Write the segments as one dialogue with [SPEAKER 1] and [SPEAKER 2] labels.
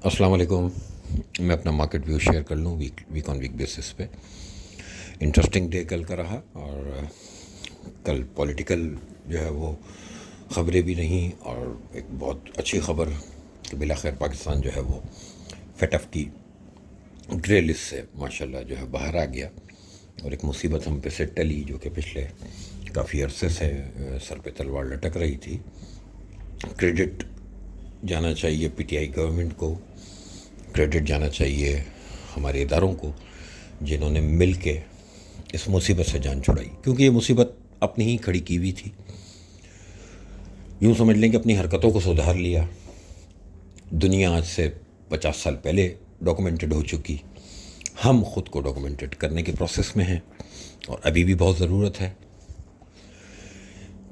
[SPEAKER 1] अस्सलाम वालेकुम। मैं अपना मार्केट व्यू शेयर कर लूँ वीक ऑन वीक बेसिस पे। इंटरेस्टिंग डे कल का रहा और कल पॉलिटिकल जो है वो ख़बरें भी रहीं और एक बहुत अच्छी ख़बर कि बिलाखिर पाकिस्तान जो है वो फेटफ की ग्रे लिस्ट से माशाल्लाह जो है बाहर आ गया और एक मुसीबत हम पे से टली जो कि पिछले काफ़ी अरसे से सर पे तलवार लटक रही थी। क्रेडिट जाना चाहिए पीटीआई गवर्नमेंट को, क्रेडिट जाना चाहिए हमारे इदारों को जिन्होंने मिल के इस मुसीबत से जान छुड़ाई, क्योंकि ये मुसीबत अपनी ही खड़ी की हुई थी। यूँ समझ लें कि अपनी हरकतों को सुधार लिया। दुनिया आज से 50 साल पहले डॉक्यूमेंटेड हो चुकी, हम ख़ुद को डॉक्यूमेंटेड करने के प्रोसेस में हैं और अभी भी बहुत ज़रूरत है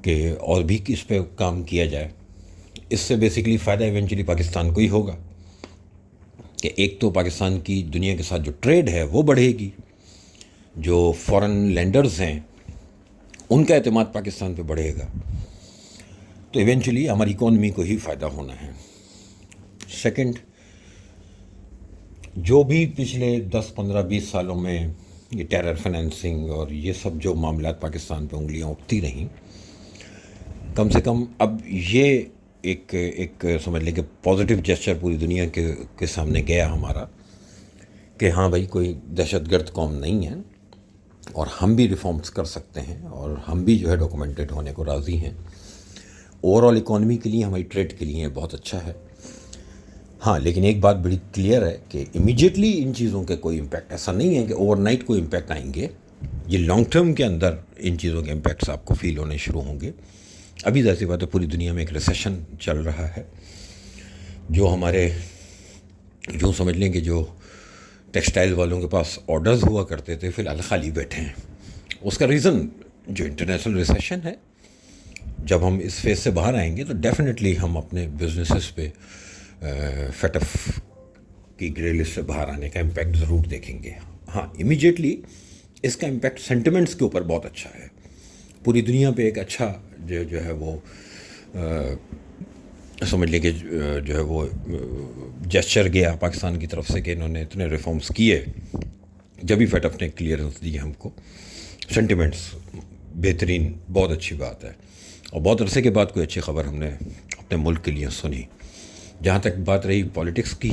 [SPEAKER 1] कि और भी इस पर काम किया जाए। इससे बेसिकली फ़ायदा इवेंचुअली पाकिस्तान को ही होगा कि एक तो पाकिस्तान की दुनिया के साथ जो ट्रेड है वो बढ़ेगी, जो फॉरेन लेंडर्स हैं उनका एतमाद पाकिस्तान पे बढ़ेगा, तो इवेंचुअली हमारी इकॉनमी को ही फ़ायदा होना है। सेकंड, जो भी पिछले 10, 15, 20 सालों में ये टेरर फाइनेंसिंग और ये सब जो मामलात पाकिस्तान पे उंगलियां उठती रहीं, कम से कम अब ये एक समझ लें कि पॉजिटिव जेस्चर पूरी दुनिया के सामने गया हमारा कि हाँ भाई, कोई दहशतगर्द कौम नहीं है और हम भी रिफॉर्म्स कर सकते हैं और हम भी जो है डॉक्यूमेंटेड होने को राज़ी हैं। ओवरऑल इकॉनमी के लिए, हमारी ट्रेड के लिए बहुत अच्छा है। हाँ, लेकिन एक बात बड़ी क्लियर है कि इमीडिएटली इन चीज़ों के कोई इम्पैक्ट ऐसा नहीं है कि ओवरनाइट कोई इम्पैक्ट आएंगे। ये लॉन्ग टर्म के अंदर इन चीज़ों के इम्पैक्ट्स आपको फील होने शुरू होंगे। अभी ज़ाहिर सी बात है पूरी दुनिया में एक रिसेशन चल रहा है। जो हमारे यूँ समझ लें कि जो टेक्सटाइल वालों के पास ऑर्डर्स हुआ करते थे फ़िलहाल खाली बैठे हैं। उसका रीज़न जो इंटरनेशनल रिसेशन है। जब हम इस फेज़ से बाहर आएंगे तो डेफिनेटली हम अपने बिजनेसेस पे फेटफ की ग्रे लिस्ट से बाहर आने का इम्पैक्ट ज़रूर देखेंगे। हाँ, इमीडिएटली इसका इम्पैक्ट सेंटिमेंट्स के ऊपर बहुत अच्छा है। पूरी दुनिया पे एक अच्छा जो है वो समझ लें कि जो है वो जेस्चर गया पाकिस्तान की तरफ से कि इन्होंने इतने रिफॉर्म्स किए। जब भी फेटफ ने क्लियरेंस दी हमको, सेंटिमेंट्स बेहतरीन, बहुत अच्छी बात है। और बहुत अरसे के बाद कोई अच्छी ख़बर हमने अपने मुल्क के लिए सुनी। जहाँ तक बात रही पॉलिटिक्स की,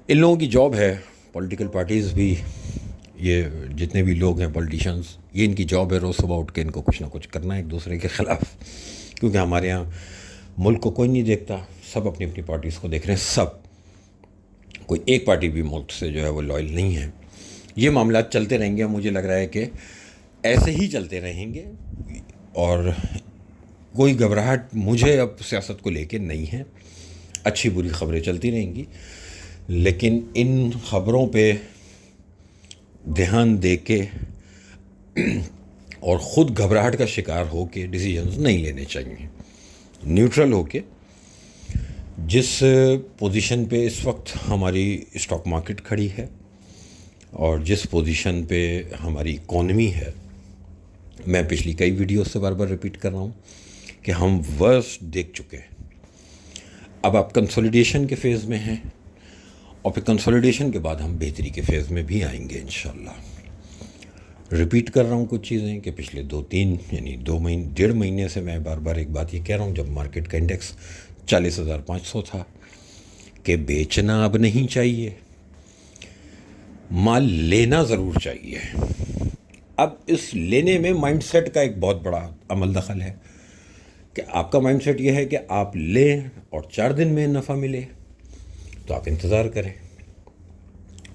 [SPEAKER 1] इन लोगों की जॉब है, पॉलिटिकल पार्टीज़ भी, ये जितने भी लोग हैं पॉलिटिशियंस, ये इनकी जॉब है रोज़ सुबह उठ के इनको कुछ ना कुछ करना है एक दूसरे के ख़िलाफ़। क्योंकि हमारे यहाँ मुल्क को कोई नहीं देखता, सब अपनी अपनी पार्टीज़ को देख रहे हैं। सब, कोई एक पार्टी भी मुल्क से जो है वो लॉयल नहीं है। ये मामला चलते रहेंगे, मुझे लग रहा है कि ऐसे ही चलते रहेंगे और कोई घबराहट मुझे अब सियासत को लेके नहीं है। अच्छी बुरी ख़बरें चलती रहेंगी, लेकिन इन ख़बरों पे ध्यान दे के और ख़ुद घबराहट का शिकार हो के डिसीजंस नहीं लेने चाहिए। न्यूट्रल हो के, जिस पोजीशन पे इस वक्त हमारी स्टॉक मार्केट खड़ी है और जिस पोजीशन पे हमारी इकॉनमी है, मैं पिछली कई वीडियो से बार बार रिपीट कर रहा हूँ कि हम वर्स्ट देख चुके हैं। अब आप कंसोलिडेशन के फेज़ में हैं और फिर कंसोलिडेशन के बाद हम बेहतरी के फेज़ में भी आएंगे इंशाल्लाह। रिपीट कर रहा हूँ कुछ चीज़ें कि पिछले 2-3 यानी 1.5 महीने से मैं बार बार एक बात ये कह रहा हूँ, जब मार्केट का इंडेक्स 40,500 था, कि बेचना अब नहीं चाहिए, माल लेना ज़रूर चाहिए। अब इस लेने में माइंडसेट का एक बहुत बड़ा अमल दखल है कि आपका माइंडसेट ये है कि आप लें और 4 दिन में नफ़ा मिले तो आप इंतज़ार करें।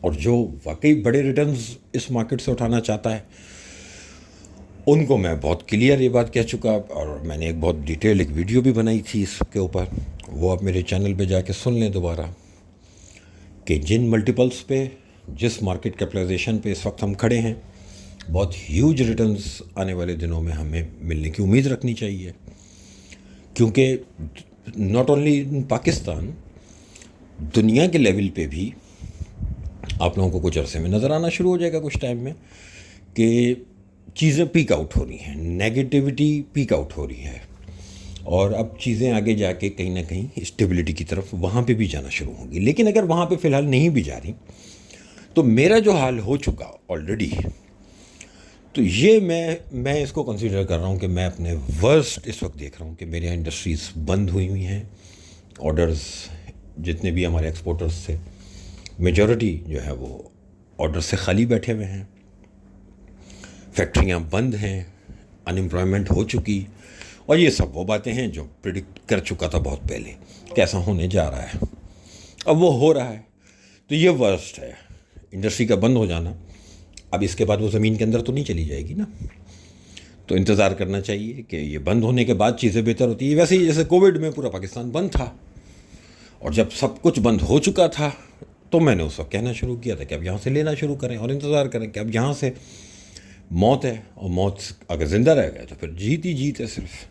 [SPEAKER 1] और जो वाकई बड़े रिटर्न्स इस मार्केट से उठाना चाहता है, उनको मैं बहुत क्लियर ये बात कह चुका और मैंने एक बहुत डिटेल एक वीडियो भी बनाई थी इसके ऊपर। वो आप मेरे चैनल पे जाके सुन लें दोबारा कि जिन मल्टीपल्स पे, जिस मार्केट कैपिटलाइजेशन पे इस वक्त हम खड़े हैं, बहुत ह्यूज रिटर्न्स आने वाले दिनों में हमें मिलने की उम्मीद रखनी चाहिए। क्योंकि नॉट ओनली इन पाकिस्तान, दुनिया के लेवल पे भी आप लोगों को कुछ अरसे में नज़र आना शुरू हो जाएगा कुछ टाइम में कि चीज़ें पीक आउट हो रही हैं, नेगेटिविटी पीक आउट हो रही है। اور اب چیزیں آگے جا کے کہیں نہ کہیں اسٹیبلٹی کی طرف وہاں پہ بھی جانا شروع ہوں گی. لیکن اگر وہاں پہ فی الحال نہیں بھی جا رہی تو میرا جو حال ہو چکا آلریڈی، تو یہ میں اس کو کنسیڈر کر رہا ہوں کہ میں اپنے ورسٹ اس وقت دیکھ رہا ہوں کہ میرے یہاں انڈسٹریز بند ہوئی ہیں. آرڈرز جتنے بھی ہمارے ایکسپورٹرز تھے میجورٹی جو ہے وہ آرڈر سے خالی بیٹھے ہوئے ہیں، فیکٹریاں بند ہیں، انمپلائمنٹ ہو چکی. اور یہ سب وہ باتیں ہیں جو پریڈکٹ کر چکا تھا بہت پہلے کیسا ہونے جا رہا ہے. اب وہ ہو رہا ہے. تو یہ ورسٹ ہے انڈسٹری کا بند ہو جانا. اب اس کے بعد وہ زمین کے اندر تو نہیں چلی جائے گی نا، تو انتظار کرنا چاہیے کہ یہ بند ہونے کے بعد چیزیں بہتر ہوتی ہیں. ویسے ہی جیسے کووڈ میں پورا پاکستان بند تھا، اور جب سب کچھ بند ہو چکا تھا تو میں نے اس وقت کہنا شروع کیا تھا کہ اب یہاں سے لینا شروع کریں اور انتظار کریں کہ اب یہاں سے موت ہے، اور موت اگر زندہ رہ گئے تو پھر جیت ہی جیت ہے. صرف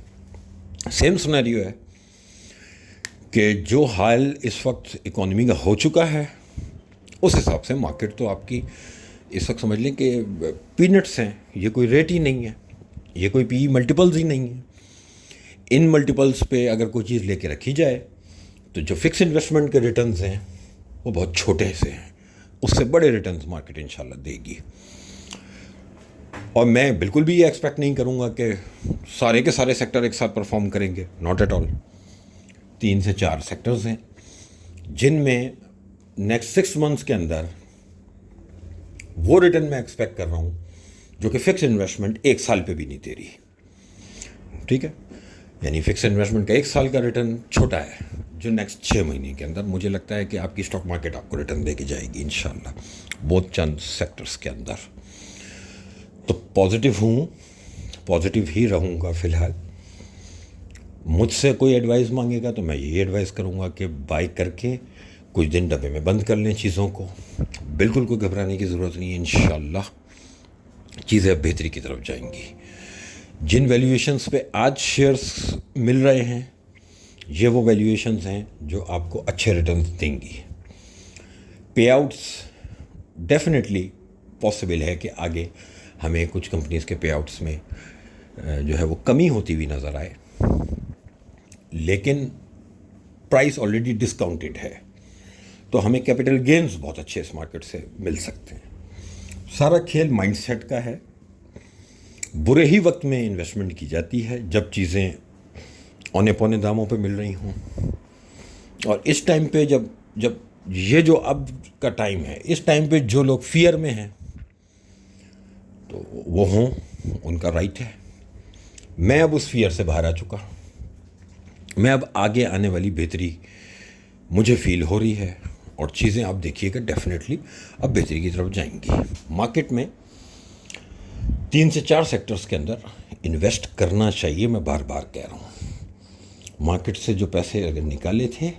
[SPEAKER 1] سیم سنیریو ہے کہ جو حال اس وقت اکانومی کا ہو چکا ہے اس حساب سے مارکیٹ تو آپ کی اس وقت سمجھ لیں کہ پینٹس ہیں. یہ کوئی ریٹ ہی نہیں ہے، یہ کوئی پی ملٹیپلز ہی نہیں ہیں. ان ملٹیپلز پہ اگر کوئی چیز لے کے رکھی جائے تو جو فکس انویسٹمنٹ کے ریٹرنز ہیں وہ بہت چھوٹے سے ہیں. اس سے بڑے ریٹرنز مارکیٹ انشاءاللہ دے گی. اور میں بالکل بھی یہ ایکسپیکٹ نہیں کروں گا کہ سارے کے سارے سیکٹر ایک ساتھ پرفارم کریں گے. Not at all. 3 سے 4 سیکٹرز ہیں جن میں نیکسٹ 6 منتھس کے اندر وہ ریٹرن میں ایکسپیکٹ کر رہا ہوں جو کہ فکس انویسٹمنٹ 1 سال پہ بھی نہیں دے رہی. ٹھیک ہے، یعنی فکس انویسٹمنٹ کا 1 سال کا ریٹرن چھوٹا ہے، جو نیکسٹ 6 مہینے کے اندر مجھے لگتا ہے کہ آپ کی اسٹاک مارکیٹ آپ کو ریٹرن دے کے جائے گی انشاءاللہ بہت چند سیکٹرز کے اندر. تو پازیٹیو ہوں، پازیٹیو ہی رہوں گا فی الحال. مجھ سے کوئی ایڈوائز مانگے گا تو میں یہی ایڈوائز کروں گا کہ بائی کر کے کچھ دن ڈبے میں بند کر لیں چیزوں کو. بالکل کوئی گھبرانے کی ضرورت نہیں ہے. انشاءاللہ چیزیں اب بہتری کی طرف جائیں گی. جن ویلیویشنز پہ آج شیئرز مل رہے ہیں یہ وہ ویلیویشنز ہیں جو آپ کو اچھے ریٹرنز دیں گی. پے آؤٹس ڈیفینیٹلی پاسبل ہے کہ آگے ہمیں کچھ کمپنیز کے پے آؤٹس میں جو ہے وہ کمی ہوتی ہوئی نظر آئے، لیکن پرائس آلریڈی ڈسکاؤنٹڈ ہے تو ہمیں کیپٹل گینز بہت اچھے اس مارکیٹ سے مل سکتے ہیں. سارا کھیل مائنڈ سیٹ کا ہے. برے ہی وقت میں انویسٹمنٹ کی جاتی ہے جب چیزیں اونے پونے داموں پہ مل رہی ہوں، اور اس ٹائم پہ جب یہ جو اب کا ٹائم ہے اس ٹائم پہ جو لوگ فیئر میں ہیں تو وہ ہوں، ان کا رائٹ ہے. میں اب اس فیئر سے باہر آ چکا. میں اب آگے آنے والی بہتری مجھے فیل ہو رہی ہے، اور چیزیں آپ دیکھیے گا ڈیفینیٹلی اب بہتری کی طرف جائیں گی. مارکیٹ میں 3 سے 4 سیکٹرز کے اندر انویسٹ کرنا چاہیے. میں بار بار کہہ رہا ہوں، مارکیٹ سے جو پیسے اگر نکالے تھے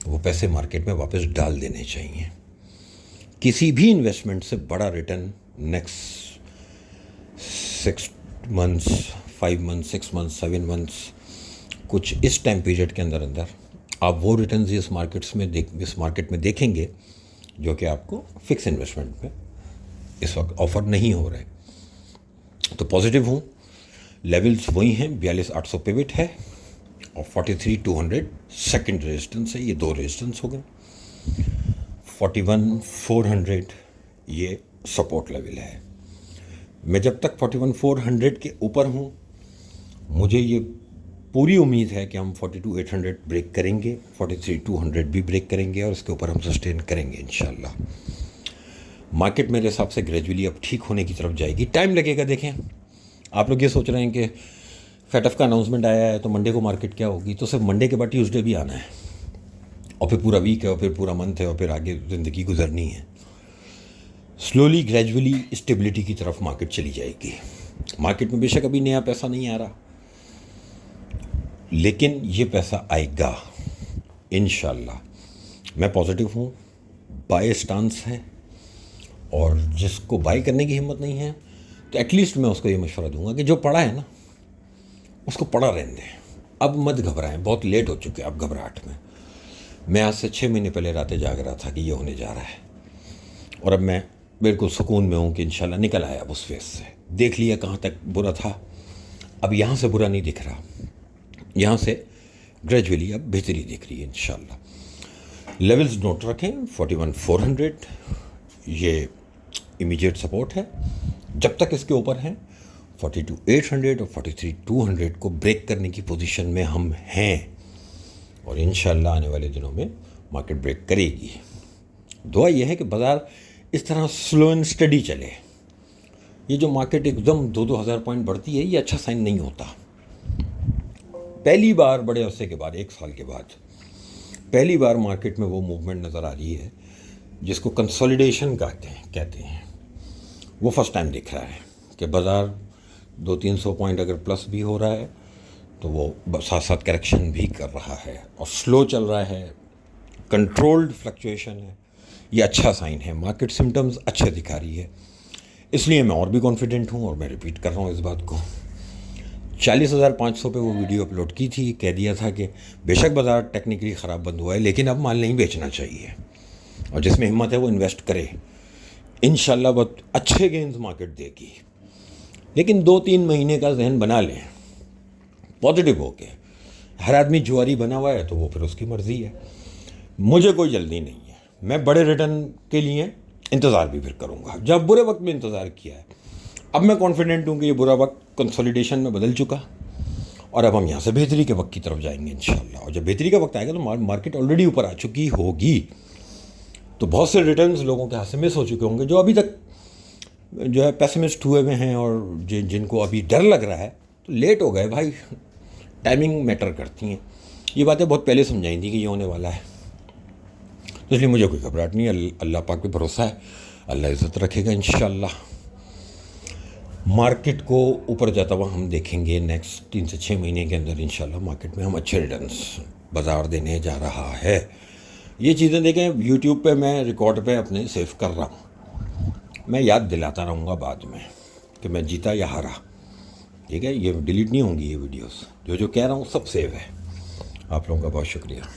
[SPEAKER 1] وہ پیسے مارکیٹ میں واپس ڈال دینے چاہیے. کسی بھی انویسٹمنٹ سے بڑا return next 6 months 5 months 6 months 7 months کچھ اس ٹائم پیریڈ کے اندر آپ وہ ریٹرنز اس مارکیٹ میں دیکھیں گے جو کہ آپ کو فکس انویسٹمنٹ میں اس وقت آفر نہیں ہو رہے. تو پازیٹیو ہوں. لیولز وہی ہیں، 42,800 پیوٹ ہے اور 43,200 سیکنڈ ریزسٹنس ہے. یہ 2 ریزسٹنس ہو گئے. 41,400 یہ سپورٹ لیول ہے. میں جب تک 41,400 کے اوپر ہوں مجھے یہ پوری امید ہے کہ ہم 42,800 بریک کریں گے، 43,200 بھی بریک کریں گے، اور اس کے اوپر ہم سسٹین کریں گے انشاءاللہ. مارکیٹ میرے حساب سے گریجولی اب ٹھیک ہونے کی طرف جائے گی. ٹائم لگے گا. دیکھیں آپ لوگ یہ سوچ رہے ہیں کہ فیٹ ایف کا اناؤنسمنٹ آیا ہے تو منڈے کو مارکیٹ کیا ہوگی، تو صرف منڈے کے بعد ٹیوزڈے بھی آنا ہے، اور پھر پورا ویک ہے، اور پھر پورا منتھ ہے، اور پھر آگے زندگی گزرنی ہے. سلولی گریجولی اسٹیبلٹی کی طرف مارکیٹ چلی جائے گی. مارکیٹ میں بے شک ابھی نیا پیسہ نہیں آ رہا، لیکن یہ پیسہ آئے گا انشاءاللہ. میں پازیٹیو ہوں. بائی سٹانس ہے، اور جس کو بائی کرنے کی ہمت نہیں ہے تو ایٹ لیسٹ میں اس کو یہ مشورہ دوں گا کہ جو پڑا ہے نا اس کو پڑا رہنے دیں. اب مت گھبرائیں، بہت لیٹ ہو چکے اب گھبراہٹ میں. میں آج سے 6 مہینے پہلے راتیں جاگ رہا تھا کہ یہ ہونے جا رہا ہے، اور اب میں بالکل سکون میں ہوں کہ انشاءاللہ نکل آیا اب اس فیس سے. دیکھ لیا کہاں تک برا تھا، اب یہاں سے برا نہیں دکھ رہا. यहाँ से ग्रेजुअली अब बेहतरी दिख रही है इंशाल्लाह। लेवल्स नोट रखें, 41,400 ये इमीडिएट सपोर्ट है। जब तक इसके ऊपर हैं 42,800 और 43,200 को ब्रेक करने की पोजीशन में हम हैं, और इंशाल्लाह आने वाले दिनों में मार्केट ब्रेक करेगी। दुआ यह है कि बाज़ार इस तरह स्लो एंड स्टडी चले। ये जो मार्केट एकदम 2-2 हज़ार पॉइंट बढ़ती है, ये अच्छा साइन नहीं होता। पहली बार बड़े अरसे के बाद, 1 साल के बाद पहली बार मार्केट में वो मूवमेंट नज़र आ रही है जिसको कंसोलिडेशन कहते हैं। वो फर्स्ट टाइम दिख रहा है कि बाज़ार 200-300 पॉइंट अगर प्लस भी हो रहा है तो वो साथ साथ करेक्शन भी कर रहा है और स्लो चल रहा है, कंट्रोल्ड फ्लक्चुएशन है। ये अच्छा साइन है, मार्केट सिम्टम्स अच्छे दिखा रही है। इसलिए मैं और भी कॉन्फिडेंट हूँ और मैं रिपीट कर रहा हूँ इस बात को। 40,500 पे वो वीडियो अपलोड की थी, कह दिया था कि बेशक बाज़ार टेक्निकली ख़राब बंद हुआ है लेकिन अब माल नहीं बेचना चाहिए, और जिसमें हिम्मत है वो इन्वेस्ट करे। इंशाल्लाह बहुत अच्छे गेंस मार्केट देगी, लेकिन 2-3 महीने का जहन बना लें पॉजिटिव होके। हर आदमी जुआरी बना हुआ है तो वो फिर उसकी मर्ज़ी है। मुझे कोई जल्दी नहीं है, मैं बड़े रिटर्न के लिए इंतज़ार भी फिर करूँगा। जब बुरे वक्त में इंतज़ार किया है, अब मैं कॉन्फिडेंट हूँ कि ये बुरा वक्त कंसोलिडेशन में बदल चुका, और अब हम यहाँ से बेहतरी के वक्त की तरफ जाएंगे इंशाल्लाह। और जब बेहतरी का वक्त आएगा तो मार्केट ऑलरेडी ऊपर आ चुकी होगी, तो बहुत से रिटर्न्स लोगों के हाथ से मिस हो चुके होंगे जो अभी तक जो है पेसिमिस्ट हुए हुए हैं, और जिनको अभी डर लग रहा है तो लेट हो गए भाई। टाइमिंग मैटर करती हैं। ये बातें बहुत पहले समझाई थी कि ये होने वाला है, तो इसलिए मुझे कोई घबराहट नहीं है। अल्लाह पाक पे भरोसा है, अल्लाह इज़्ज़त रखेगा इंशाल्लाह। मार्केट को ऊपर जाता हुआ हम देखेंगे नेक्स्ट 3 से 6 महीने के अंदर इंशाल्लाह। मार्केट में हम अच्छे रिटर्न्स बाज़ार देने जा रहा है। ये चीज़ें देखें, यूट्यूब पे मैं रिकॉर्ड पे अपने सेव कर रहा हूँ, मैं याद दिलाता रहूँगा बाद में कि मैं जीता या हारा, ठीक है। ये डिलीट नहीं होंगी ये वीडियोस, जो कह रहा हूँ सब सेव है। आप लोगों का बहुत शुक्रिया।